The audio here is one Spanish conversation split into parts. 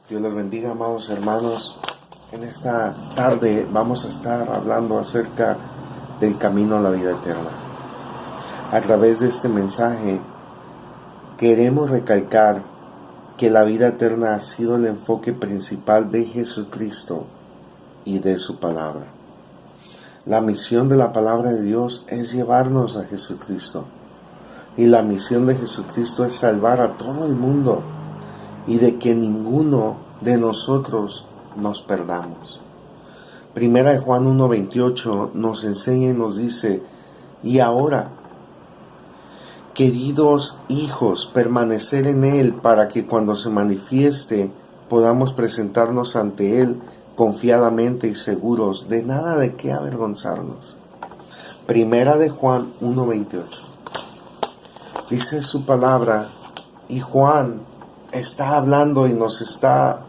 Dios les bendiga, amados hermanos. En esta tarde vamos a estar hablando acerca del camino a la vida eterna. A través de este mensaje queremos recalcar que la vida eterna ha sido el enfoque principal de Jesucristo y de su palabra. La misión de la palabra de Dios es llevarnos a Jesucristo. Y la misión de Jesucristo es salvar a todo el mundo y de que ninguno de nosotros nos perdamos. Primera de Juan 1:28 nos enseña y nos dice: y ahora, queridos hijos, permanecer en Él para que cuando se manifieste podamos presentarnos ante Él confiadamente y seguros, de nada de qué avergonzarnos. Primera de Juan 1:28. Dice su palabra, y Juan está hablando y nos está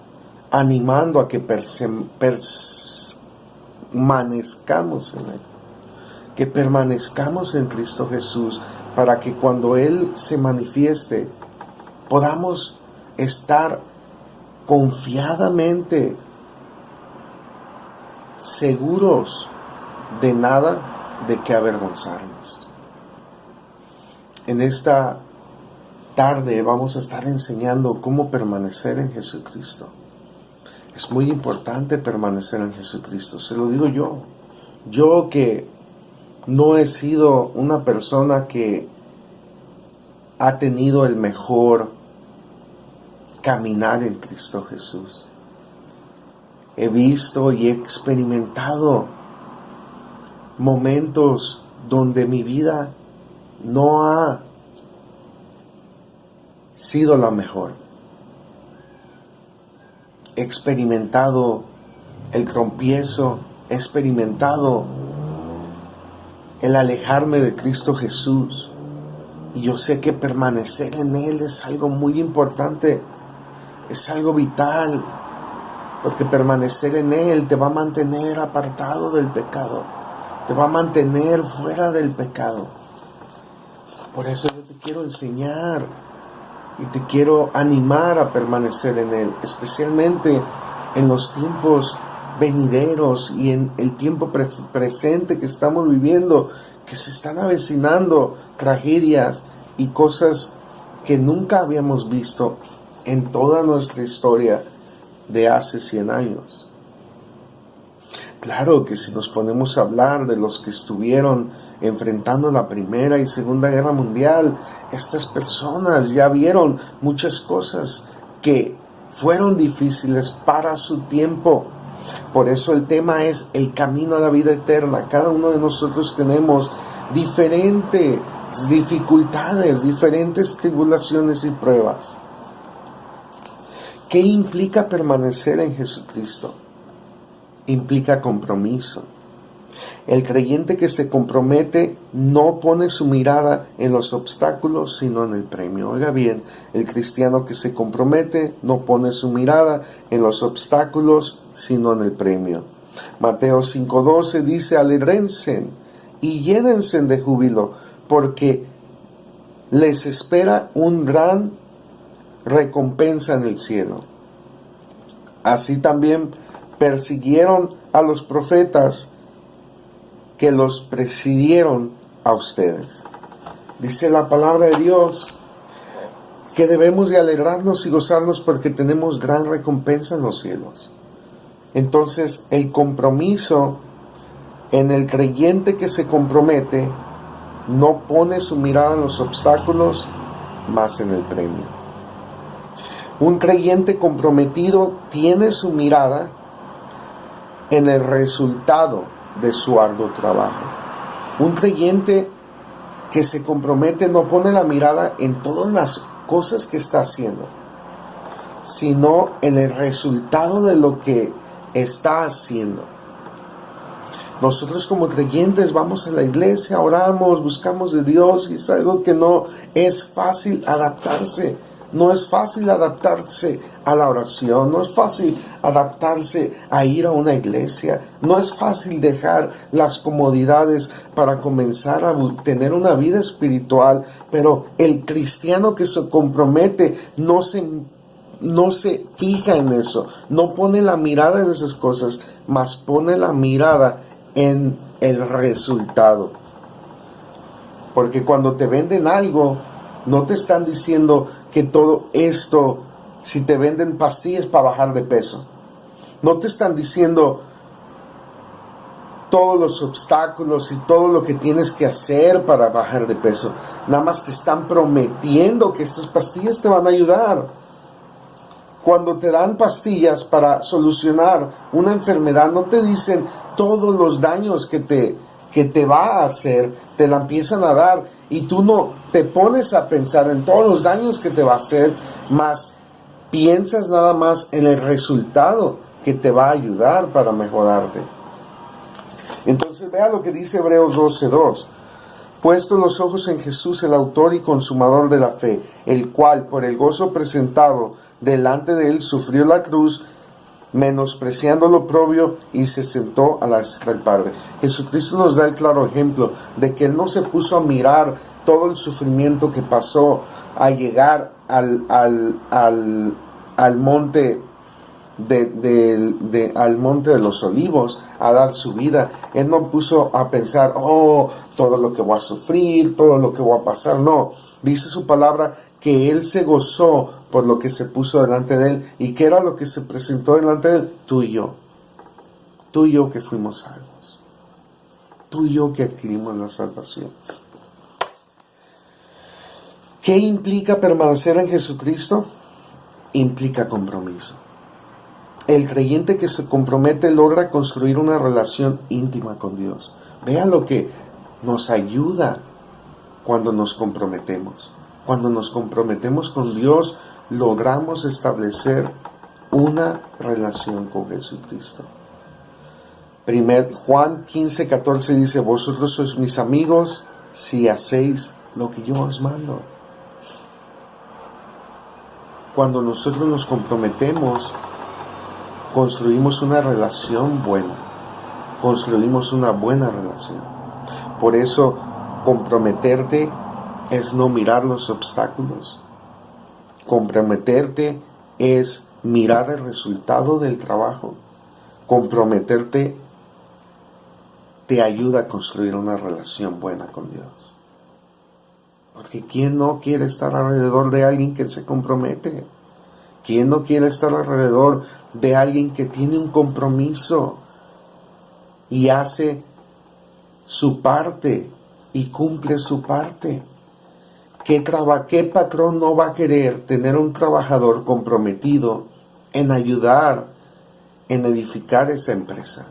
animando a que permanezcamos en Él, que permanezcamos en Cristo Jesús, para que cuando Él se manifieste podamos estar confiadamente seguros, de nada de qué avergonzarnos. En esta tarde vamos a estar enseñando cómo permanecer en Jesucristo. Es muy importante permanecer en Jesucristo, se lo digo yo. Yo que no he sido una persona que ha tenido el mejor caminar en Cristo Jesús. He visto y he experimentado momentos donde mi vida no ha sido la mejor. He experimentado el tropiezo, he experimentado el alejarme de Cristo Jesús. Y yo sé que permanecer en Él es algo muy importante, es algo vital, porque permanecer en Él te va a mantener apartado del pecado, te va a mantener fuera del pecado. Por eso yo te quiero enseñar y te quiero animar a permanecer en Él, especialmente en los tiempos venideros y en el tiempo presente que estamos viviendo, que se están avecinando tragedias y cosas que nunca habíamos visto en toda nuestra historia de hace 100 años. Claro que si nos ponemos a hablar de los que estuvieron enfrentando la Primera y Segunda Guerra Mundial, estas personas ya vieron muchas cosas que fueron difíciles para su tiempo. Por eso el tema es el camino a la vida eterna. Cada uno de nosotros tenemos diferentes dificultades, diferentes tribulaciones y pruebas. ¿Qué implica permanecer en Jesucristo? Implica compromiso. El creyente que se compromete no pone su mirada en los obstáculos, sino en el premio. Oiga bien, el cristiano que se compromete no pone su mirada en los obstáculos, sino en el premio. Mateo 5:12 dice: alégrense y llénense de júbilo, porque les espera un gran recompensa en el cielo. Así también persiguieron a los profetas que los precedieron a ustedes. Dice la palabra de Dios que debemos de alegrarnos y gozarnos porque tenemos gran recompensa en los cielos. Entonces, el compromiso en el creyente que se compromete no pone su mirada en los obstáculos, más en el premio. Un creyente comprometido tiene su mirada en el resultado de su arduo trabajo. Un creyente que se compromete no pone la mirada en todas las cosas que está haciendo, sino en el resultado de lo que está haciendo. Nosotros como creyentes vamos a la iglesia, oramos, buscamos de Dios, y es algo que no es fácil adaptarse. No es fácil adaptarse a la oración, no es fácil adaptarse a ir a una iglesia, no es fácil dejar las comodidades para comenzar a tener una vida espiritual, pero el cristiano que se compromete no se no se fija en eso, no pone la mirada en esas cosas, mas pone la mirada en el resultado. Porque cuando te venden algo, no te están diciendo que todo esto, si te venden pastillas para bajar de peso, no te están diciendo todos los obstáculos y todo lo que tienes que hacer para bajar de peso. Nada más te están prometiendo que estas pastillas te van a ayudar. Cuando te dan pastillas para solucionar una enfermedad, no te dicen todos los daños que te va a hacer, te la empiezan a dar y tú no te pones a pensar en todos los daños que te va a hacer, más piensas nada más en el resultado que te va a ayudar para mejorarte. Entonces vea lo que dice Hebreos 12:2. Puesto los ojos en Jesús, el autor y consumador de la fe, el cual por el gozo presentado delante de él sufrió la cruz, menospreciando lo oprobio, y se sentó a la diestra del Padre. Jesucristo nos da el claro ejemplo de que él no se puso a mirar todo el sufrimiento que pasó a llegar al monte al monte de los olivos a dar su vida. Él no puso a pensar, todo lo que voy a sufrir, todo lo que voy a pasar. No, dice su palabra que él se gozó por lo que se puso delante de él. ¿Y qué era lo que se presentó delante de él? Tú y yo que fuimos salvos, tú y yo que adquirimos la salvación. ¿Qué implica permanecer en Jesucristo? Implica compromiso. El creyente que se compromete logra construir una relación íntima con Dios. Vea lo que nos ayuda cuando nos comprometemos. Cuando nos comprometemos con Dios, logramos establecer una relación con Jesucristo. Juan 15:14 dice, vosotros sois mis amigos si hacéis lo que yo os mando. Cuando nosotros nos comprometemos, construimos una relación buena, construimos una buena relación. Por eso, comprometerte es no mirar los obstáculos. Comprometerte es mirar el resultado del trabajo. Comprometerte te ayuda a construir una relación buena con Dios. Porque ¿quién no quiere estar alrededor de alguien que se compromete? ¿Quién no quiere estar alrededor de alguien que tiene un compromiso y hace su parte y cumple su parte? ¿Qué patrón no va a querer tener un trabajador comprometido en ayudar, en edificar esa empresa?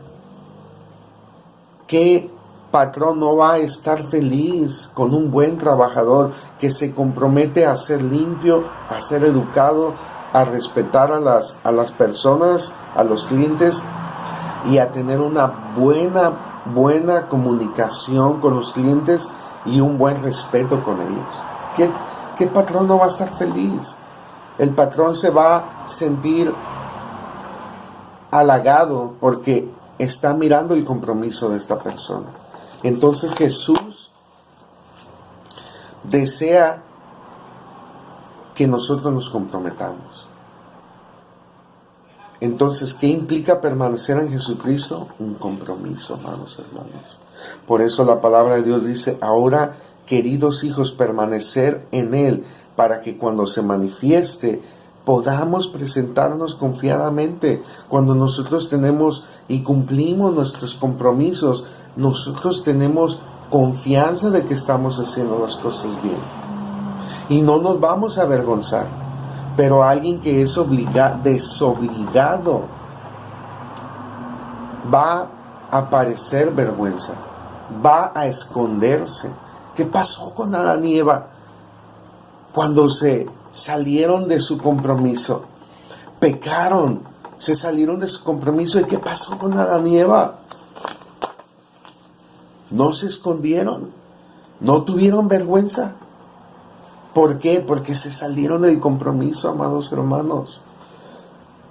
¿Qué patrón no va a estar feliz con un buen trabajador que se compromete a ser limpio, a ser educado, a respetar a las personas, a los clientes, y a tener una buena comunicación con los clientes y un buen respeto con ellos? ¿Qué patrón no va a estar feliz? El patrón se va a sentir halagado porque está mirando el compromiso de esta persona. Entonces Jesús desea que nosotros nos comprometamos. Entonces, ¿qué implica permanecer en Jesucristo? Un compromiso, hermanos. Por eso la palabra de Dios dice, ahora, queridos hijos, permanecer en Él, para que cuando se manifieste, podamos presentarnos confiadamente. Cuando nosotros tenemos y cumplimos nuestros compromisos, nosotros tenemos confianza de que estamos haciendo las cosas bien. Y no nos vamos a avergonzar. Pero alguien que es desobligado va a padecer vergüenza, va a esconderse. ¿Qué pasó con Adán y Eva cuando se salieron de su compromiso? Pecaron, se salieron de su compromiso. ¿Y qué pasó con Adán y Eva? No se escondieron, no tuvieron vergüenza. ¿Por qué? Porque se salieron del compromiso, amados hermanos.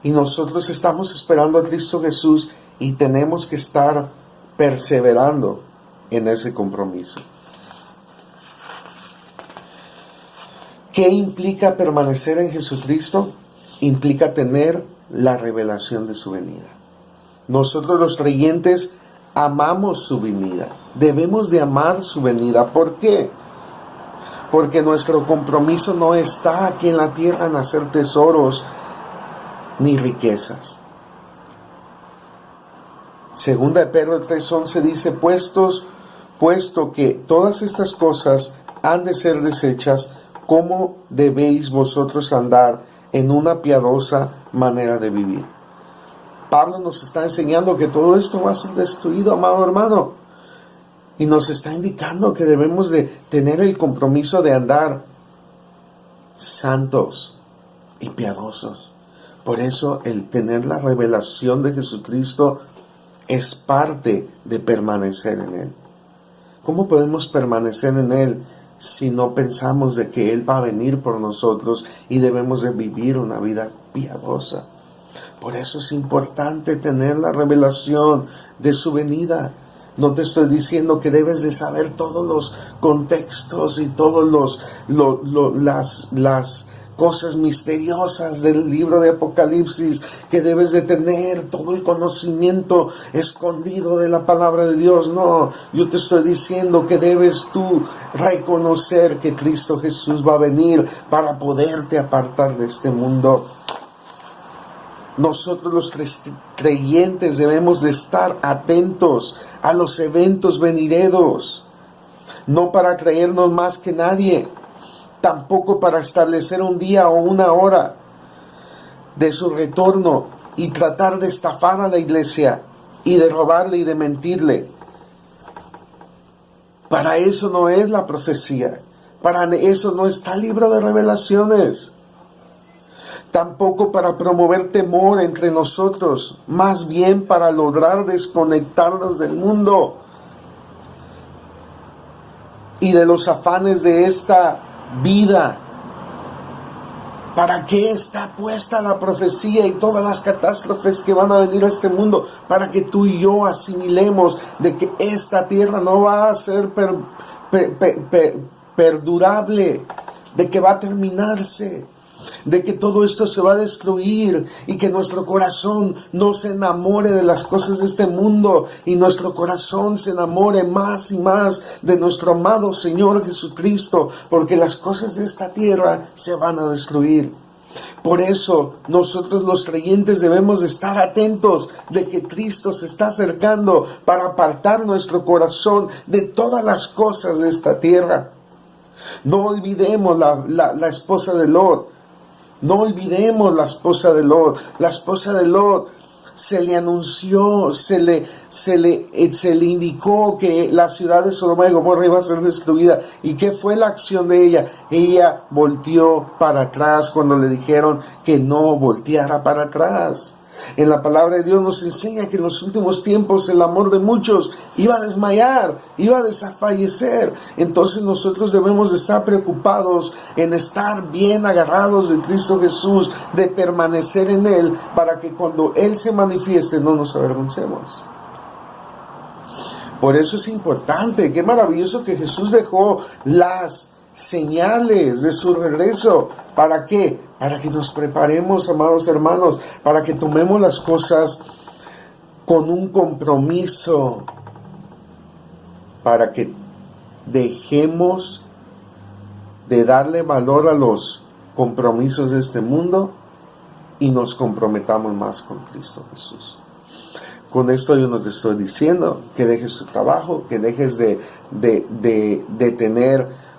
Y nosotros estamos esperando a Cristo Jesús y tenemos que estar perseverando en ese compromiso. ¿Qué implica permanecer en Jesucristo? implica tener la revelación de su venida. Nosotros los creyentes amamos su venida. Debemos de amar su venida. ¿Por qué? Porque nuestro compromiso no está aquí en la tierra en hacer tesoros ni riquezas. Segunda de Pedro 3:11 dice, puesto que todas estas cosas han de ser deshechas, ¿cómo debéis vosotros andar en una piadosa manera de vivir? Pablo nos está enseñando que todo esto va a ser destruido, amado hermano. Y nos está indicando que debemos de tener el compromiso de andar santos y piadosos. Por eso el tener la revelación de Jesucristo es parte de permanecer en Él. ¿Cómo podemos permanecer en Él si no pensamos de que Él va a venir por nosotros y debemos de vivir una vida piadosa? Por eso es importante tener la revelación de su venida. No te estoy diciendo que debes de saber todos los contextos y todos las cosas misteriosas del libro de Apocalipsis, que debes de tener todo el conocimiento escondido de la palabra de Dios. No, yo te estoy diciendo que debes tú reconocer que Cristo Jesús va a venir para poderte apartar de este mundo. Nosotros los creyentes debemos de estar atentos a los eventos venideros, no para creernos más que nadie, tampoco para establecer un día o una hora de su retorno y tratar de estafar a la iglesia y de robarle y de mentirle. Para eso no es la profecía, para eso no está el libro de Revelaciones. Tampoco para promover temor entre nosotros, más bien para lograr desconectarnos del mundo y de los afanes de esta vida. ¿Para qué está puesta la profecía y todas las catástrofes que van a venir a este mundo? Para que tú y yo asimilemos de que esta tierra no va a ser perdurable, de que va a terminarse, de que todo esto se va a destruir y que nuestro corazón no se enamore de las cosas de este mundo y nuestro corazón se enamore más y más de nuestro amado Señor Jesucristo, porque las cosas de esta tierra se van a destruir. Por eso nosotros los creyentes debemos de estar atentos de que Cristo se está acercando para apartar nuestro corazón de todas las cosas de esta tierra. No olvidemos la esposa de Lot. No olvidemos la esposa de Lot. La esposa de Lot se le anunció, se le indicó que la ciudad de Sodoma y Gomorra iba a ser destruida. ¿Y qué fue la acción de ella? Ella volteó para atrás cuando le dijeron que no volteara para atrás. En la palabra de Dios nos enseña que en los últimos tiempos el amor de muchos iba a desmayar, iba a desfallecer. Entonces nosotros debemos de estar preocupados en estar bien agarrados de Cristo Jesús, de permanecer en Él, para que cuando Él se manifieste no nos avergoncemos. Por eso es importante, qué maravilloso que Jesús dejó las señales de su regreso. ¿Para qué? Para que nos preparemos, amados hermanos, para que tomemos las cosas con un compromiso, para que dejemos de darle valor a los compromisos de este mundo y nos comprometamos más con Cristo Jesús. Con esto yo no te estoy diciendo que dejes tu trabajo, que dejes de tener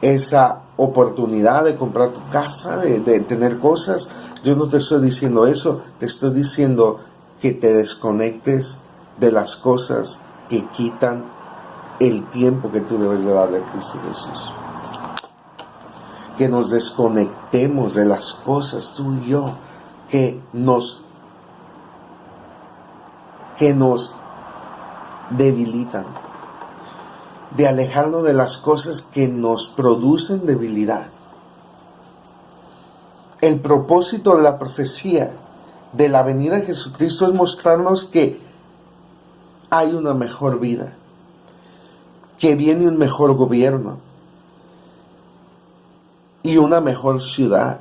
esa oportunidad de comprar tu casa, de tener cosas. Yo no te estoy diciendo eso, te estoy diciendo que te desconectes de las cosas que quitan el tiempo que tú debes de darle a Cristo Jesús. Que nos desconectemos de las cosas, tú y yo, que nos debilitan. De alejarnos de las cosas que nos producen debilidad. El propósito de la profecía de la venida de Jesucristo es mostrarnos que hay una mejor vida, que viene un mejor gobierno y una mejor ciudad.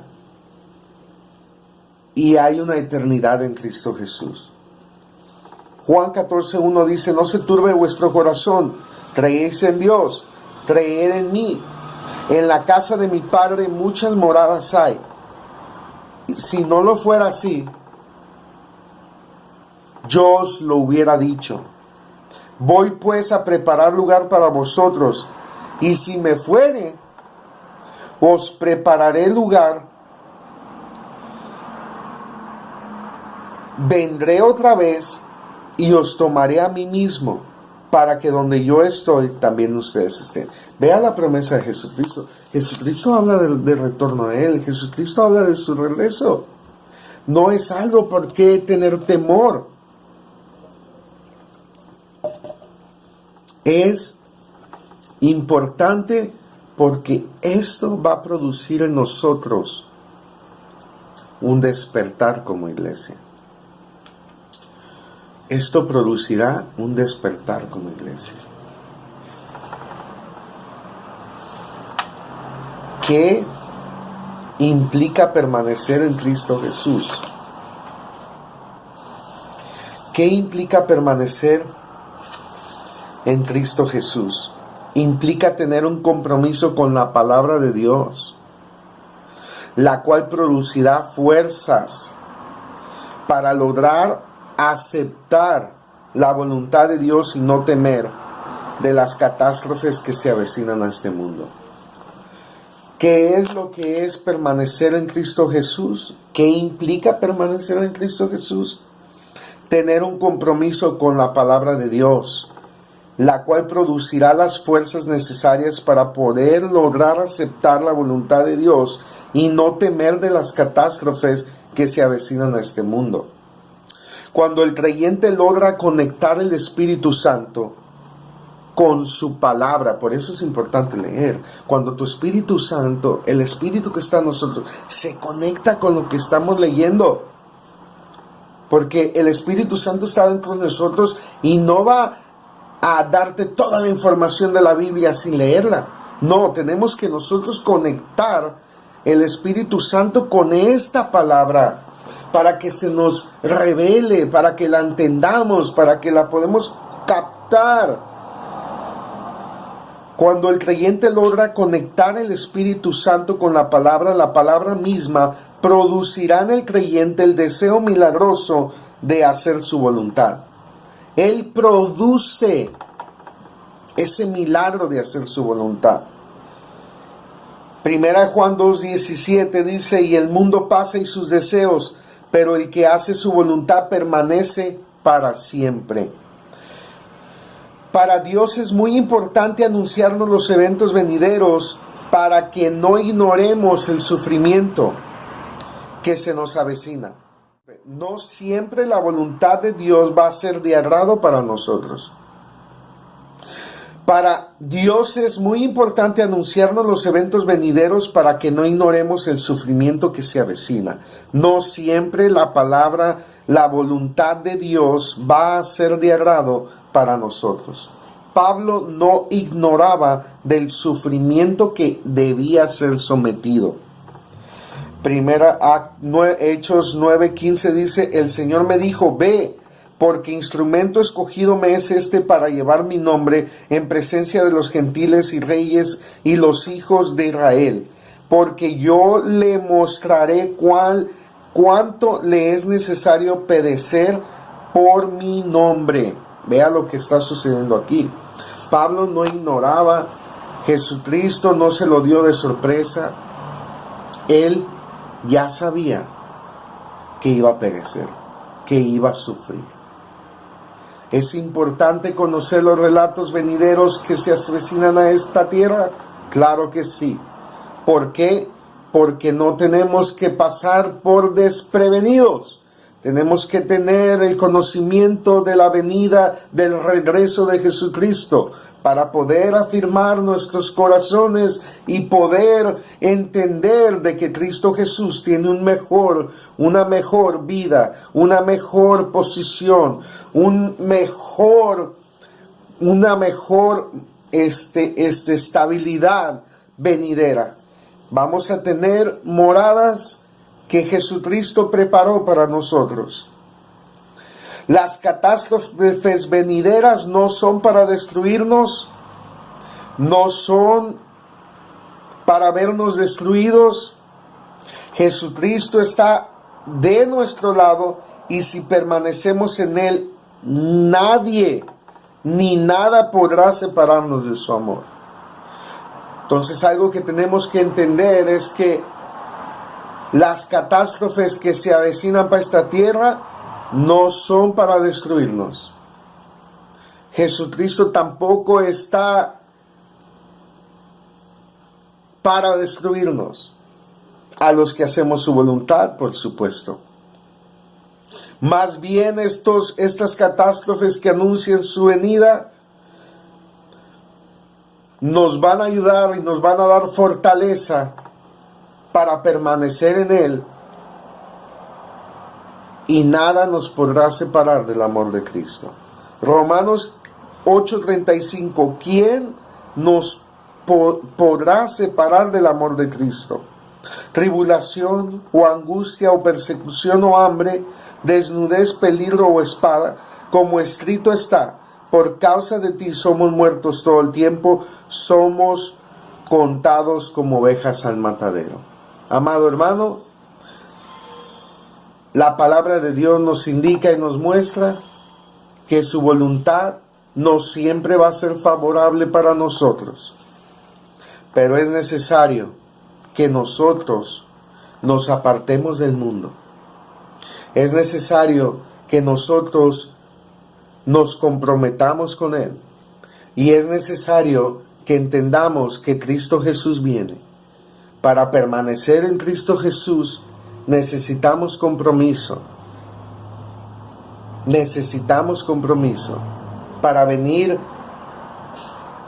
y hay una eternidad en Cristo Jesús. Juan 14:1 dice: no se turbe vuestro corazón, creéis en Dios, creed en mí. En la casa de mi Padre muchas moradas hay. Si no lo fuera así, yo os lo hubiera dicho. Voy pues a preparar lugar para vosotros, y si me fuere, os prepararé lugar. Vendré otra vez y os tomaré a mí mismo, para que donde yo estoy, también ustedes estén. Vea la promesa de Jesucristo. Jesucristo habla del retorno de Él. Jesucristo habla de su regreso. No es algo por qué tener temor. Es importante porque esto va a producir en nosotros un despertar como iglesia. Esto producirá un despertar como iglesia. ¿Qué implica permanecer en Cristo Jesús? ¿Qué implica permanecer en Cristo Jesús? Implica tener un compromiso con la palabra de Dios, la cual producirá fuerzas para lograr aceptar la voluntad de Dios y no temer de las catástrofes que se avecinan a este mundo. ¿Qué es lo que es permanecer en Cristo Jesús? ¿Qué implica permanecer en Cristo Jesús? Tener un compromiso con la palabra de Dios, la cual producirá las fuerzas necesarias para poder lograr aceptar la voluntad de Dios y no temer de las catástrofes que se avecinan a este mundo. Cuando el creyente logra conectar el Espíritu Santo con su palabra, por eso es importante leer. Cuando tu Espíritu Santo, el Espíritu que está en nosotros, se conecta con lo que estamos leyendo, porque el Espíritu Santo está dentro de nosotros y no va a darte toda la información de la Biblia sin leerla. No, tenemos que nosotros conectar el Espíritu Santo con esta palabra para que se nos revele, para que la entendamos, para que la podamos captar. Cuando el creyente logra conectar el Espíritu Santo con la palabra misma producirá en el creyente el deseo milagroso de hacer su voluntad. Él produce ese milagro de hacer su voluntad. Primera Juan 2:17 dice: y el mundo pasa y sus deseos, pero el que hace su voluntad permanece para siempre. Para Dios es muy importante anunciarnos los eventos venideros para que no ignoremos el sufrimiento que se nos avecina. No siempre la voluntad de Dios va a ser de agrado para nosotros. Para Dios es muy importante anunciarnos los eventos venideros para que no ignoremos el sufrimiento que se avecina. No siempre la palabra, la voluntad de Dios va a ser de agrado para nosotros. Pablo no ignoraba del sufrimiento que debía ser sometido. Hechos 9:15 dice: el Señor me dijo, ve, porque instrumento escogido me es este para llevar mi nombre en presencia de los gentiles y reyes y los hijos de Israel, porque yo le mostraré cuánto le es necesario padecer por mi nombre. Vea lo que está sucediendo aquí. Pablo no ignoraba, Jesucristo no se lo dio de sorpresa. Él ya sabía que iba a perecer, que iba a sufrir. ¿Es importante conocer los relatos venideros que se avecinan a esta tierra? Claro que sí. ¿Por qué? Porque no tenemos que pasar por desprevenidos. Tenemos que tener el conocimiento de la venida, del regreso de Jesucristo, para poder afirmar nuestros corazones y poder entender de que Cristo Jesús tiene una mejor vida, una mejor posición, una mejor estabilidad venidera. Vamos a tener moradas que Jesucristo preparó para nosotros. Las catástrofes venideras no son para destruirnos, no son para vernos destruidos. Jesucristo está de nuestro lado y si permanecemos en Él, nadie ni nada podrá separarnos de su amor. Entonces, algo que tenemos que entender es que las catástrofes que se avecinan para esta tierra no son para destruirnos. Jesucristo tampoco está para destruirnos, a los que hacemos su voluntad, por supuesto. Más bien estas catástrofes que anuncian su venida nos van a ayudar y nos van a dar fortaleza para permanecer en Él, y nada nos podrá separar del amor de Cristo. Romanos 8:35, ¿quién nos podrá separar del amor de Cristo? Tribulación o angustia o persecución o hambre, desnudez, peligro o espada, como escrito está, por causa de ti somos muertos todo el tiempo, somos contados como ovejas al matadero. Amado hermano, la palabra de Dios nos indica y nos muestra que su voluntad no siempre va a ser favorable para nosotros, pero es necesario que nosotros nos apartemos del mundo. Es necesario que nosotros nos comprometamos con Él. Y es necesario que entendamos que Cristo Jesús viene. Para permanecer en Cristo Jesús necesitamos compromiso. Necesitamos compromiso. Para venir,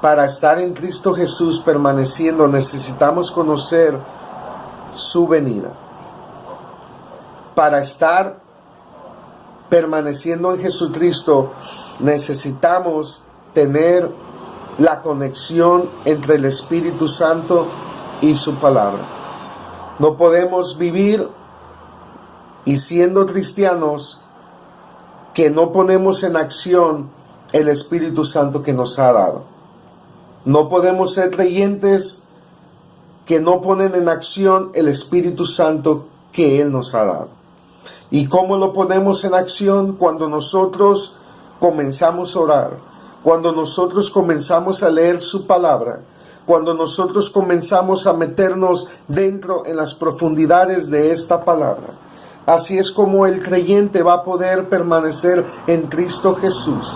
para estar en Cristo Jesús permaneciendo, necesitamos conocer su venida. Para estar permaneciendo en Jesucristo, necesitamos tener la conexión entre el Espíritu Santo y su palabra. No podemos vivir y siendo cristianos que no ponemos en acción el Espíritu Santo que nos ha dado. No podemos ser creyentes que no ponen en acción el Espíritu Santo que Él nos ha dado. ¿Y cómo lo ponemos en acción? Cuando nosotros comenzamos a orar, cuando nosotros comenzamos a leer su palabra, cuando nosotros comenzamos a meternos dentro en las profundidades de esta palabra. Así es como el creyente va a poder permanecer en Cristo Jesús.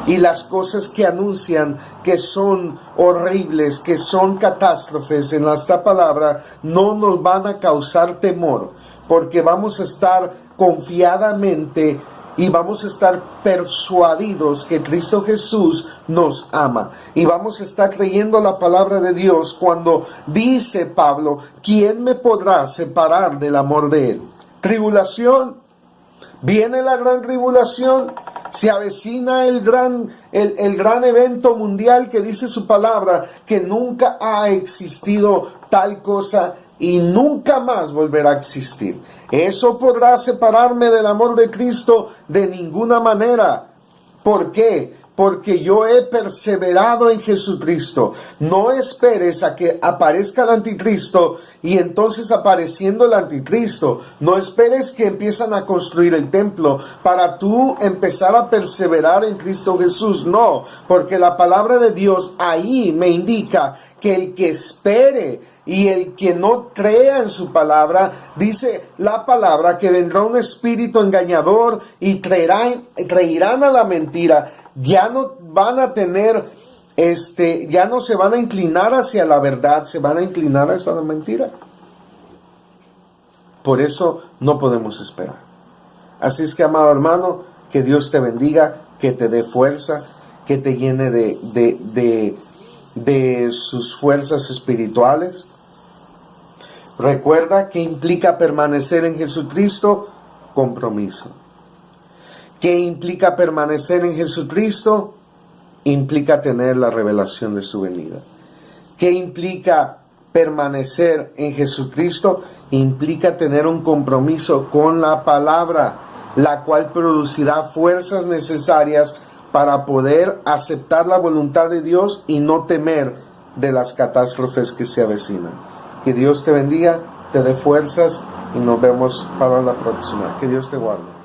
Y las cosas que anuncian que son horribles, que son catástrofes en esta palabra, no nos van a causar temor, porque vamos a estar confiadamente y vamos a estar persuadidos que Cristo Jesús nos ama. Y vamos a estar creyendo la palabra de Dios cuando dice Pablo, ¿quién me podrá separar del amor de Él? Tribulación. Viene la gran tribulación. Se avecina el gran evento mundial que dice su palabra, que nunca ha existido tal cosa y nunca más volverá a existir. ¿Eso podrá separarme del amor de Cristo? De ninguna manera. ¿Por qué? Porque yo he perseverado en Jesucristo. No esperes a que aparezca el anticristo y entonces apareciendo el anticristo, no esperes que empiezan a construir el templo para tú empezar a perseverar en Cristo Jesús. No, porque la palabra de Dios ahí me indica que el que espere y el que no crea en su palabra, dice la palabra que vendrá un espíritu engañador y traerán a la mentira. Ya no van a tener, ya no se van a inclinar hacia la verdad, se van a inclinar hacia la mentira. Por eso no podemos esperar. Así es que, amado hermano, que Dios te bendiga, que te dé fuerza, que te llene de sus fuerzas espirituales. Recuerda que implica permanecer en Jesucristo, compromiso. ¿Qué implica permanecer en Jesucristo? Implica tener la revelación de su venida. ¿Qué implica permanecer en Jesucristo implica tener un compromiso con la palabra, la cual producirá fuerzas necesarias para poder aceptar la voluntad de Dios y no temer de las catástrofes que se avecinan. Que Dios te bendiga, te dé fuerzas y nos vemos para la próxima. Que Dios te guarde.